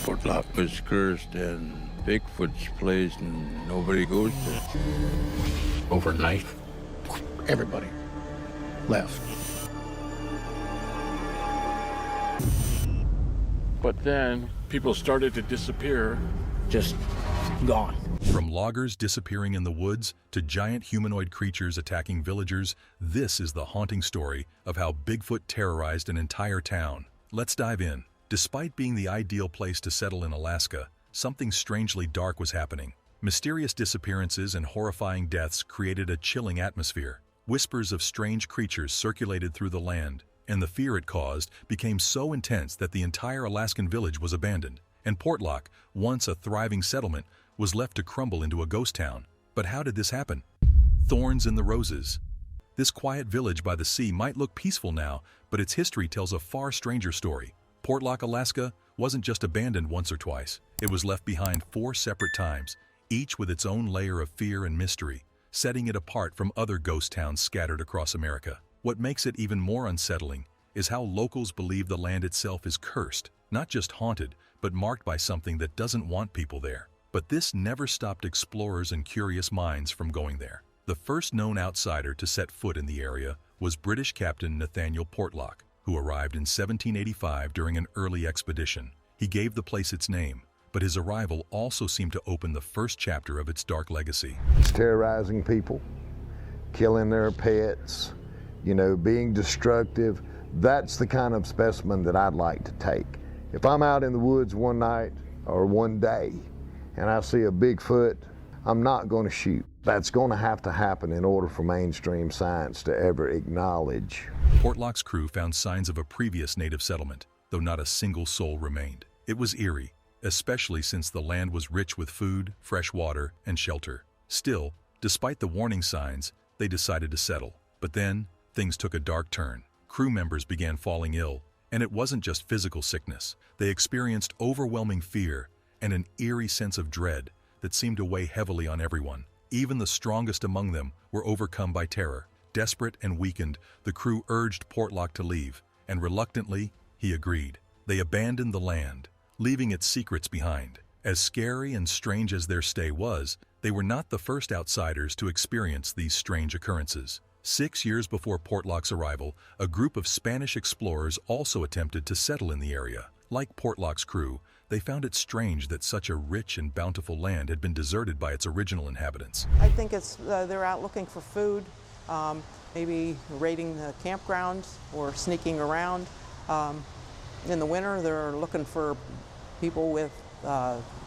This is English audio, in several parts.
Portlock was cursed and Bigfoot's place and nobody goes there. Overnight, everybody left. But then people started to disappear, just gone. From loggers disappearing in the woods to giant humanoid creatures attacking villagers, this is the haunting story of how Bigfoot terrorized an entire town. Let's dive in. Despite being the ideal place to settle in Alaska, something strangely dark was happening. Mysterious disappearances and horrifying deaths created a chilling atmosphere. Whispers of strange creatures circulated through the land, and the fear it caused became so intense that the entire Alaskan village was abandoned, and Portlock, once a thriving settlement, was left to crumble into a ghost town. But how did this happen? Thorns in the roses. This quiet village by the sea might look peaceful now, but its history tells a far stranger story. Portlock, Alaska, wasn't just abandoned once or twice. It was left behind 4 separate times, each with its own layer of fear and mystery, setting it apart from other ghost towns scattered across America. What makes it even more unsettling is how locals believe the land itself is cursed, not just haunted, but marked by something that doesn't want people there. But this never stopped explorers and curious minds from going there. The first known outsider to set foot in the area was British Captain Nathaniel Portlock, who arrived in 1785 during an early expedition. He gave the place its name, but his arrival also seemed to open the first chapter of its dark legacy. It's terrorizing people, killing their pets, being destructive. That's the kind of specimen that I'd like to take. If I'm out in the woods one night or one day and I see a Bigfoot, I'm not going to shoot. That's going to have to happen in order for mainstream science to ever acknowledge. Portlock's crew found signs of a previous native settlement, though not a single soul remained. It was eerie, especially since the land was rich with food, fresh water, and shelter. Still, despite the warning signs, they decided to settle. But then, things took a dark turn. Crew members began falling ill, and it wasn't just physical sickness. They experienced overwhelming fear and an eerie sense of dread that seemed to weigh heavily on everyone. Even the strongest among them were overcome by terror. Desperate and weakened, the crew urged Portlock to leave, and reluctantly, he agreed. They abandoned the land, leaving its secrets behind. As scary and strange as their stay was, they were not the first outsiders to experience these strange occurrences. 6 years before Portlock's arrival, a group of Spanish explorers also attempted to settle in the area. Like Portlock's crew, they found it strange that such a rich and bountiful land had been deserted by its original inhabitants. I think it's they're out looking for food, maybe raiding the campgrounds or sneaking around. In the winter, they're looking for people with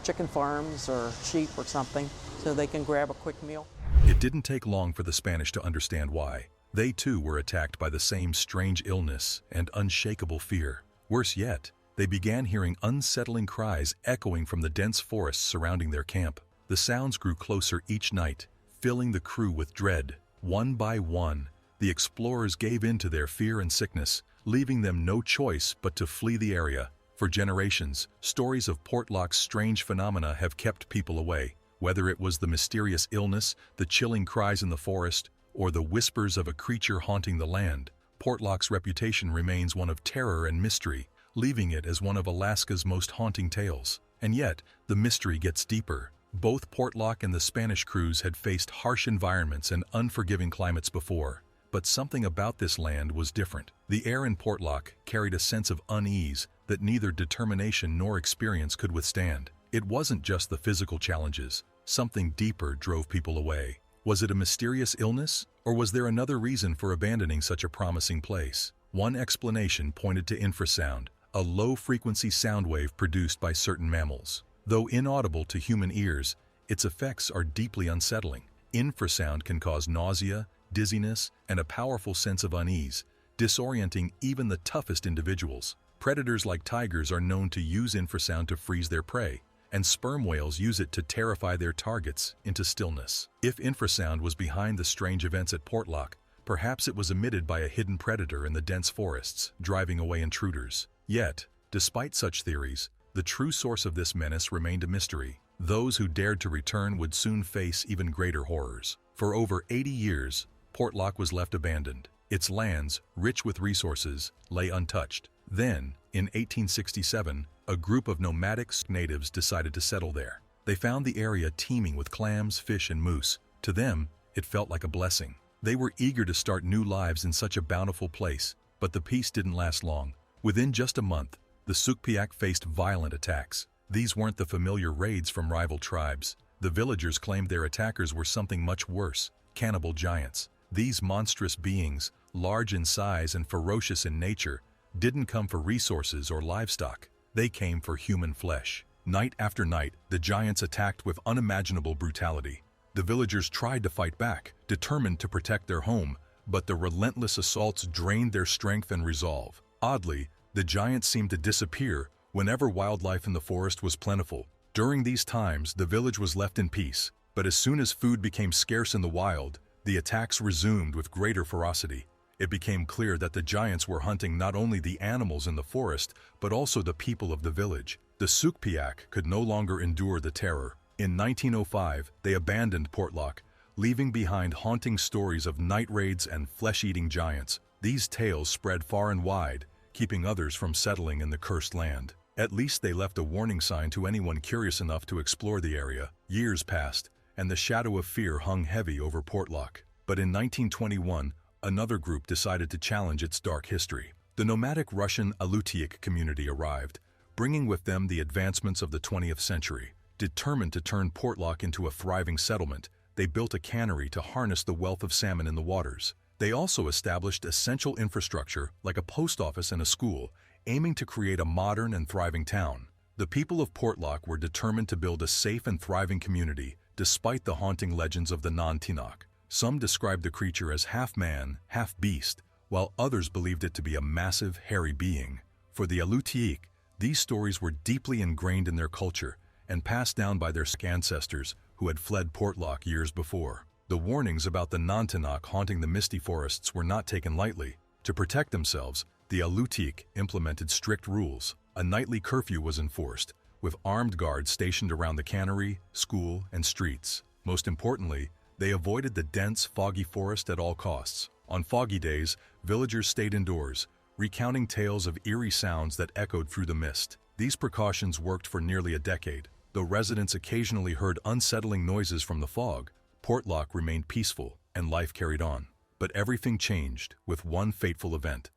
chicken farms or sheep or something so they can grab a quick meal. It didn't take long for the Spanish to understand why. They too were attacked by the same strange illness and unshakable fear. Worse yet, they began hearing unsettling cries echoing from the dense forests surrounding their camp. The sounds grew closer each night, filling the crew with dread. One by one, the explorers gave in to their fear and sickness, leaving them no choice but to flee the area. For generations, stories of Portlock's strange phenomena have kept people away. Whether it was the mysterious illness, the chilling cries in the forest, or the whispers of a creature haunting the land, Portlock's reputation remains one of terror and mystery, leaving it as one of Alaska's most haunting tales. And yet, the mystery gets deeper. Both Portlock and the Spanish crews had faced harsh environments and unforgiving climates before, but something about this land was different. The air in Portlock carried a sense of unease that neither determination nor experience could withstand. It wasn't just the physical challenges. Something deeper drove people away. Was it a mysterious illness, or was there another reason for abandoning such a promising place? One explanation pointed to infrasound, a low-frequency sound wave produced by certain mammals. Though inaudible to human ears, its effects are deeply unsettling. Infrasound can cause nausea, dizziness, and a powerful sense of unease, disorienting even the toughest individuals. Predators like tigers are known to use infrasound to freeze their prey, and sperm whales use it to terrify their targets into stillness. If infrasound was behind the strange events at Portlock, perhaps it was emitted by a hidden predator in the dense forests, driving away intruders. Yet, despite such theories, the true source of this menace remained a mystery. Those who dared to return would soon face even greater horrors. For over 80 years, Portlock was left abandoned. Its lands, rich with resources, lay untouched. Then, in 1867, a group of nomadic natives decided to settle there. They found the area teeming with clams, fish, and moose. To them, it felt like a blessing. They were eager to start new lives in such a bountiful place, but the peace didn't last long. Within just a month, the Sasquatch faced violent attacks. These weren't the familiar raids from rival tribes. The villagers claimed their attackers were something much worse, cannibal giants. These monstrous beings, large in size and ferocious in nature, didn't come for resources or livestock. They came for human flesh. Night after night, the giants attacked with unimaginable brutality. The villagers tried to fight back, determined to protect their home, but the relentless assaults drained their strength and resolve. Oddly, the giants seemed to disappear whenever wildlife in the forest was plentiful. During these times, the village was left in peace, but as soon as food became scarce in the wild, the attacks resumed with greater ferocity. It became clear that the giants were hunting not only the animals in the forest, but also the people of the village. The Sasquatch could no longer endure the terror. In 1905, they abandoned Portlock, leaving behind haunting stories of night raids and flesh-eating giants. These tales spread far and wide, keeping others from settling in the cursed land. At least they left a warning sign to anyone curious enough to explore the area. Years passed, and the shadow of fear hung heavy over Portlock. But in 1921, another group decided to challenge its dark history. The nomadic Russian Alutiiq community arrived, bringing with them the advancements of the 20th century. Determined to turn Portlock into a thriving settlement, they built a cannery to harness the wealth of salmon in the waters. They also established essential infrastructure like a post office and a school, aiming to create a modern and thriving town. The people of Portlock were determined to build a safe and thriving community, despite the haunting legends of the Nantinaq. Some described the creature as half man, half beast, while others believed it to be a massive, hairy being. For the Alutiiq, these stories were deeply ingrained in their culture and passed down by their ancestors who had fled Portlock years before. The warnings about the Nantinaq haunting the misty forests were not taken lightly. To protect themselves, the Alutiiq implemented strict rules. A nightly curfew was enforced, with armed guards stationed around the cannery, school, and streets. Most importantly, they avoided the dense, foggy forest at all costs. On foggy days, villagers stayed indoors, recounting tales of eerie sounds that echoed through the mist. These precautions worked for nearly a decade. Though residents occasionally heard unsettling noises from the fog, Portlock remained peaceful and life carried on. But everything changed with one fateful event: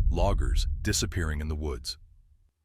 loggers disappearing in the woods.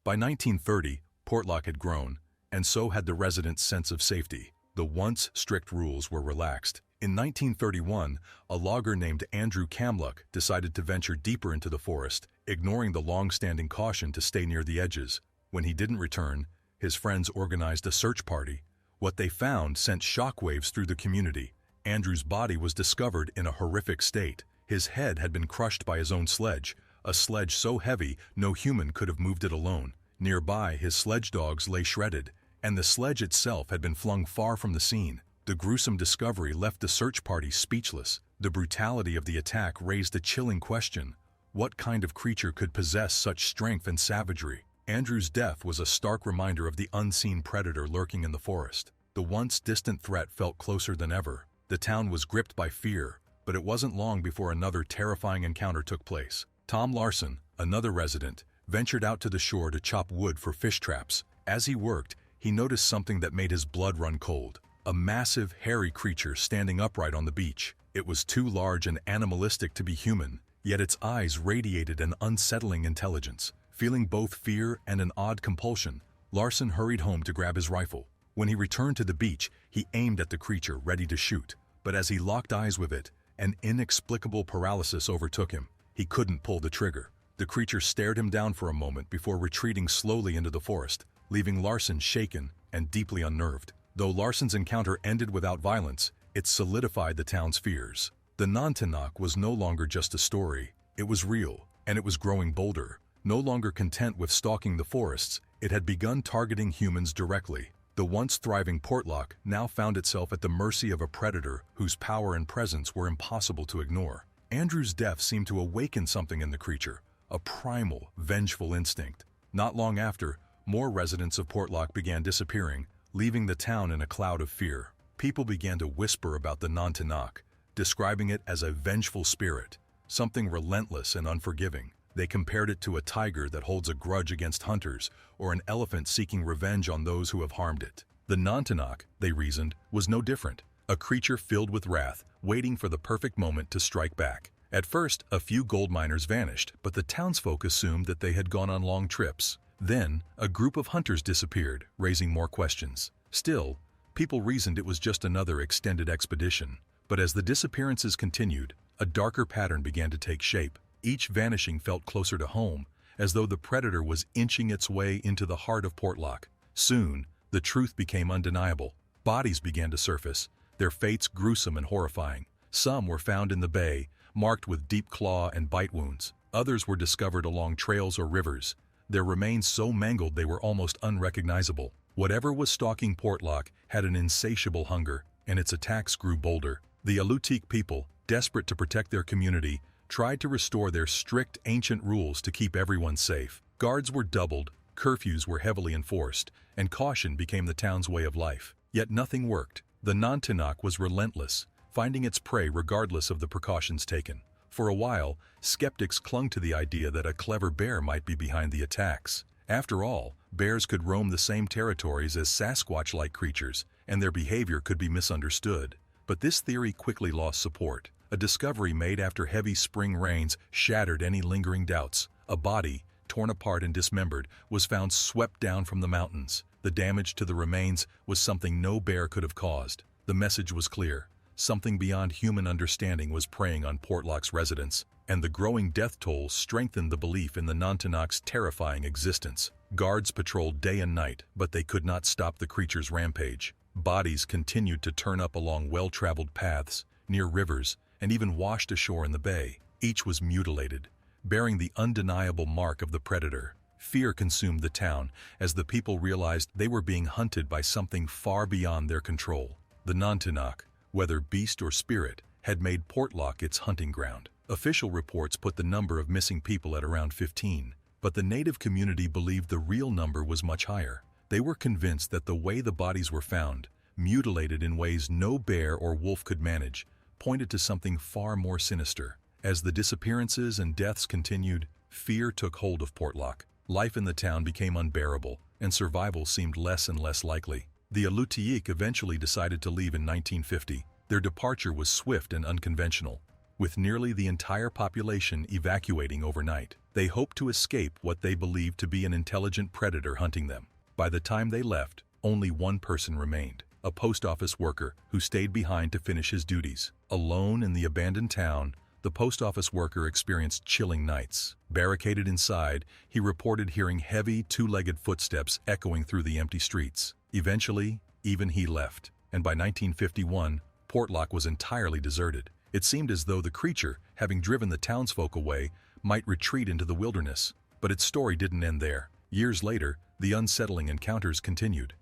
By 1930, Portlock had grown, and so had the residents' sense of safety. The once strict rules were relaxed. In 1931, a logger named Andrew Camluck decided to venture deeper into the forest, ignoring the long-standing caution to stay near the edges. When he didn't return, his friends organized a search party. What they found sent shockwaves through the community. Andrew's body was discovered in a horrific state. His head had been crushed by his own sledge, a sledge so heavy no human could have moved it alone. Nearby, his sledge dogs lay shredded, and the sledge itself had been flung far from the scene. The gruesome discovery left the search party speechless. The brutality of the attack raised a chilling question: what kind of creature could possess such strength and savagery? Andrew's death was a stark reminder of the unseen predator lurking in the forest. The once distant threat felt closer than ever. The town was gripped by fear, but it wasn't long before another terrifying encounter took place. Tom Larson, another resident, ventured out to the shore to chop wood for fish traps. As he worked, he noticed something that made his blood run cold: a massive, hairy creature standing upright on the beach. It was too large and animalistic to be human, yet its eyes radiated an unsettling intelligence. Feeling both fear and an odd compulsion, Larson hurried home to grab his rifle. When he returned to the beach, he aimed at the creature, ready to shoot. But as he locked eyes with it, an inexplicable paralysis overtook him. He couldn't pull the trigger. The creature stared him down for a moment before retreating slowly into the forest, leaving Larson shaken and deeply unnerved. Though Larson's encounter ended without violence, it solidified the town's fears. The Nantinaq was no longer just a story. It was real, and it was growing bolder. No longer content with stalking the forests, it had begun targeting humans directly. The once thriving Portlock now found itself at the mercy of a predator whose power and presence were impossible to ignore. Andrew's death seemed to awaken something in the creature, a primal, vengeful instinct. Not long after, more residents of Portlock began disappearing, leaving the town in a cloud of fear. People began to whisper about the Nantinaq, describing it as a vengeful spirit, something relentless and unforgiving. They compared it to a tiger that holds a grudge against hunters or an elephant seeking revenge on those who have harmed it. The Nantinaq, they reasoned, was no different, a creature filled with wrath, waiting for the perfect moment to strike back. At first, a few gold miners vanished, but the townsfolk assumed that they had gone on long trips. Then, a group of hunters disappeared, raising more questions. Still, people reasoned it was just another extended expedition. But as the disappearances continued, a darker pattern began to take shape. Each vanishing felt closer to home, as though the predator was inching its way into the heart of Portlock. Soon, the truth became undeniable. Bodies began to surface, their fates gruesome and horrifying. Some were found in the bay, marked with deep claw and bite wounds. Others were discovered along trails or rivers, their remains so mangled they were almost unrecognizable. Whatever was stalking Portlock had an insatiable hunger, and its attacks grew bolder. The Alutiiq people, desperate to protect their community, tried to restore their strict ancient rules to keep everyone safe. Guards were doubled, curfews were heavily enforced, and caution became the town's way of life. Yet nothing worked. The Nantinaq was relentless, finding its prey regardless of the precautions taken. For a while, skeptics clung to the idea that a clever bear might be behind the attacks. After all, bears could roam the same territories as Sasquatch-like creatures, and their behavior could be misunderstood. But this theory quickly lost support. A discovery made after heavy spring rains shattered any lingering doubts. A body, torn apart and dismembered, was found swept down from the mountains. The damage to the remains was something no bear could have caused. The message was clear. Something beyond human understanding was preying on Portlock's residents, and the growing death toll strengthened the belief in the Nantinaq's terrifying existence. Guards patrolled day and night, but they could not stop the creature's rampage. Bodies continued to turn up along well-traveled paths, near rivers, and even washed ashore in the bay. Each was mutilated, bearing the undeniable mark of the predator. Fear consumed the town as the people realized they were being hunted by something far beyond their control. The Nantinaq, whether beast or spirit, had made Portlock its hunting ground. Official reports put the number of missing people at around 15, but the native community believed the real number was much higher. They were convinced that the way the bodies were found, mutilated in ways no bear or wolf could manage, pointed to something far more sinister. As the disappearances and deaths continued, fear took hold of Portlock. Life in the town became unbearable, and survival seemed less and less likely. The Alutiiq eventually decided to leave in 1950. Their departure was swift and unconventional, with nearly the entire population evacuating overnight. They hoped to escape what they believed to be an intelligent predator hunting them. By the time they left, only one person remained, a post office worker who stayed behind to finish his duties. Alone in the abandoned town, the post office worker experienced chilling nights. Barricaded inside, he reported hearing heavy, two-legged footsteps echoing through the empty streets. Eventually, even he left, and by 1951, Portlock was entirely deserted. It seemed as though the creature, having driven the townsfolk away, might retreat into the wilderness. But its story didn't end there. Years later, the unsettling encounters continued.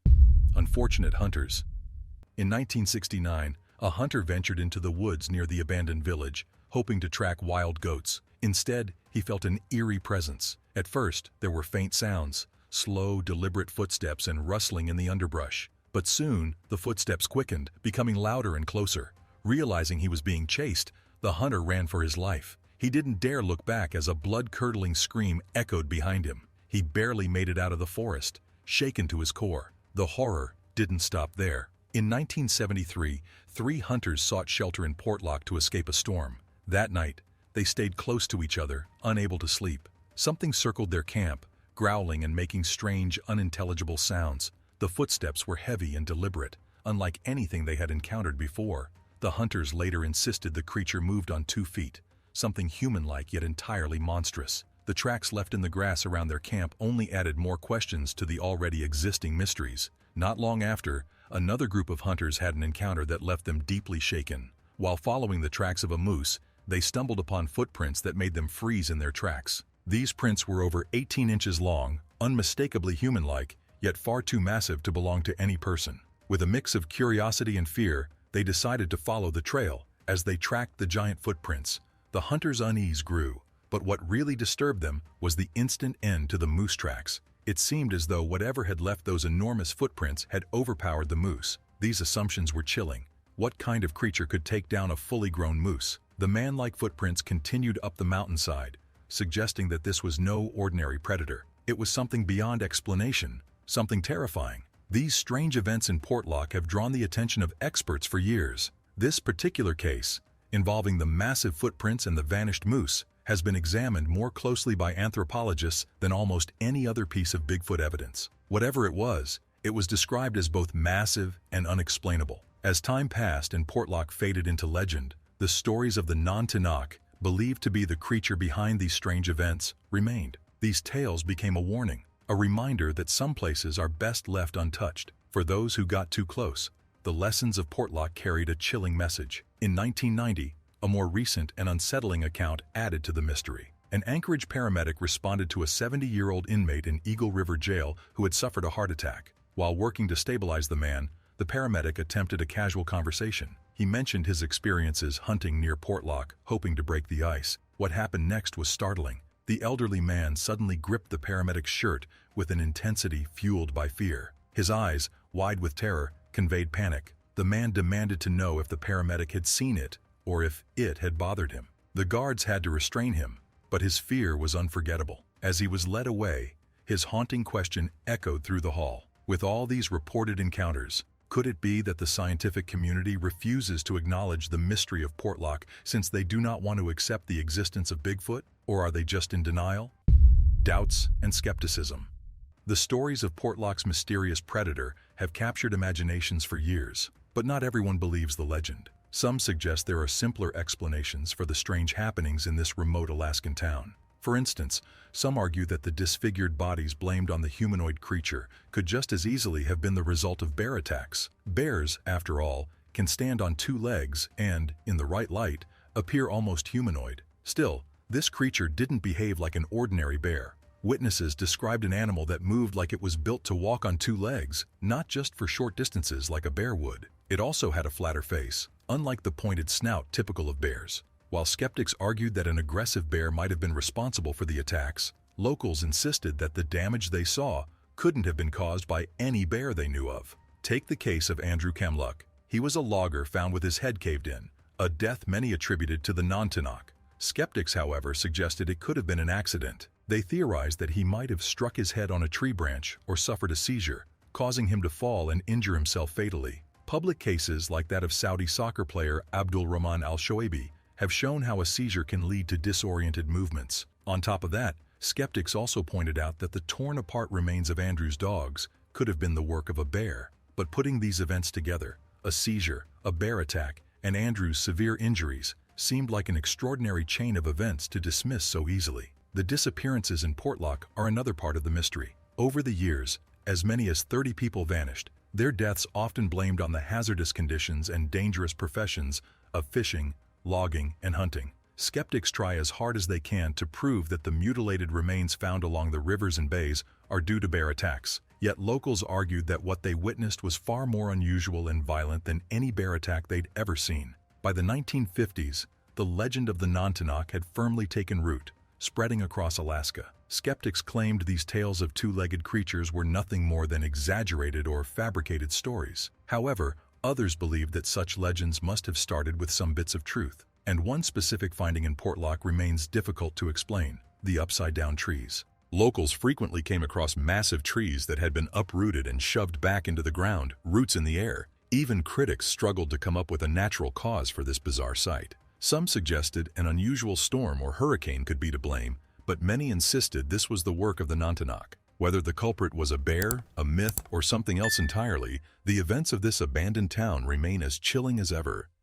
Unfortunate hunters. In 1969, a hunter ventured into the woods near the abandoned village, hoping to track wild goats. Instead, he felt an eerie presence. At first, there were faint sounds, slow, deliberate footsteps and rustling in the underbrush. But soon, the footsteps quickened, becoming louder and closer. Realizing he was being chased, the hunter ran for his life. He didn't dare look back as a blood-curdling scream echoed behind him. He barely made it out of the forest, shaken to his core. The horror didn't stop there. In 1973, 3 hunters sought shelter in Portlock to escape a storm. That night, they stayed close to each other, unable to sleep. Something circled their camp, growling and making strange, unintelligible sounds. The footsteps were heavy and deliberate, unlike anything they had encountered before. The hunters later insisted the creature moved on 2 feet, something human-like yet entirely monstrous. The tracks left in the grass around their camp only added more questions to the already existing mysteries. Not long after, another group of hunters had an encounter that left them deeply shaken. While following the tracks of a moose, they stumbled upon footprints that made them freeze in their tracks. These prints were over 18 inches long, unmistakably human-like, yet far too massive to belong to any person. With a mix of curiosity and fear, they decided to follow the trail. As they tracked the giant footprints, the hunters' unease grew. But what really disturbed them was the instant end to the moose tracks. It seemed as though whatever had left those enormous footprints had overpowered the moose. These assumptions were chilling. What kind of creature could take down a fully grown moose? The man-like footprints continued up the mountainside, suggesting that this was no ordinary predator. It was something beyond explanation, something terrifying. These strange events in Portlock have drawn the attention of experts for years. This particular case, involving the massive footprints and the vanished moose, has been examined more closely by anthropologists than almost any other piece of Bigfoot evidence. Whatever it was described as both massive and unexplainable. As time passed and Portlock faded into legend, the stories of the Nantinaq, believed to be the creature behind these strange events, remained. These tales became a warning, a reminder that some places are best left untouched. For those who got too close, the lessons of Portlock carried a chilling message. In 1990, a more recent and unsettling account added to the mystery. An Anchorage paramedic responded to a 70-year-old inmate in Eagle River Jail who had suffered a heart attack. While working to stabilize the man, the paramedic attempted a casual conversation. He mentioned his experiences hunting near Portlock, hoping to break the ice. What happened next was startling. The elderly man suddenly gripped the paramedic's shirt with an intensity fueled by fear. His eyes, wide with terror, conveyed panic. The man demanded to know if the paramedic had seen it or if it had bothered him. The guards had to restrain him, but his fear was unforgettable. As he was led away, his haunting question echoed through the hall. With all these reported encounters, could it be that the scientific community refuses to acknowledge the mystery of Portlock since they do not want to accept the existence of Bigfoot? Or are they just in denial? Doubts and skepticism. The stories of Portlock's mysterious predator have captured imaginations for years, but not everyone believes the legend. Some suggest there are simpler explanations for the strange happenings in this remote Alaskan town. For instance, some argue that the disfigured bodies blamed on the humanoid creature could just as easily have been the result of bear attacks. Bears, after all, can stand on two legs and, in the right light, appear almost humanoid. Still, this creature didn't behave like an ordinary bear. Witnesses described an animal that moved like it was built to walk on two legs, not just for short distances like a bear would. It also had a flatter face, unlike the pointed snout typical of bears. While skeptics argued that an aggressive bear might have been responsible for the attacks, locals insisted that the damage they saw couldn't have been caused by any bear they knew of. Take the case of Andrew Kemluck. He was a logger found with his head caved in, a death many attributed to the Nantinaq. Skeptics, however, suggested it could have been an accident. They theorized that he might have struck his head on a tree branch or suffered a seizure, causing him to fall and injure himself fatally. Public cases like that of Saudi soccer player Abdul Rahman al-Shoaibi have shown how a seizure can lead to disoriented movements. On top of that, skeptics also pointed out that the torn-apart remains of Andrew's dogs could have been the work of a bear. But putting these events together, a seizure, a bear attack, and Andrew's severe injuries, seemed like an extraordinary chain of events to dismiss so easily. The disappearances in Portlock are another part of the mystery. Over the years, as many as 30 people vanished, their deaths often blamed on the hazardous conditions and dangerous professions of fishing, logging, and hunting. Skeptics try as hard as they can to prove that the mutilated remains found along the rivers and bays are due to bear attacks. Yet locals argued that what they witnessed was far more unusual and violent than any bear attack they'd ever seen. By the 1950s, the legend of the Nantinaq had firmly taken root, spreading across Alaska. Skeptics claimed these tales of two-legged creatures were nothing more than exaggerated or fabricated stories. However, others believed that such legends must have started with some bits of truth. And one specific finding in Portlock remains difficult to explain: the upside-down trees. Locals frequently came across massive trees that had been uprooted and shoved back into the ground, roots in the air. Even critics struggled to come up with a natural cause for this bizarre sight. Some suggested an unusual storm or hurricane could be to blame, but many insisted this was the work of the Nantinaq. Whether the culprit was a bear, a myth, or something else entirely, the events of this abandoned town remain as chilling as ever.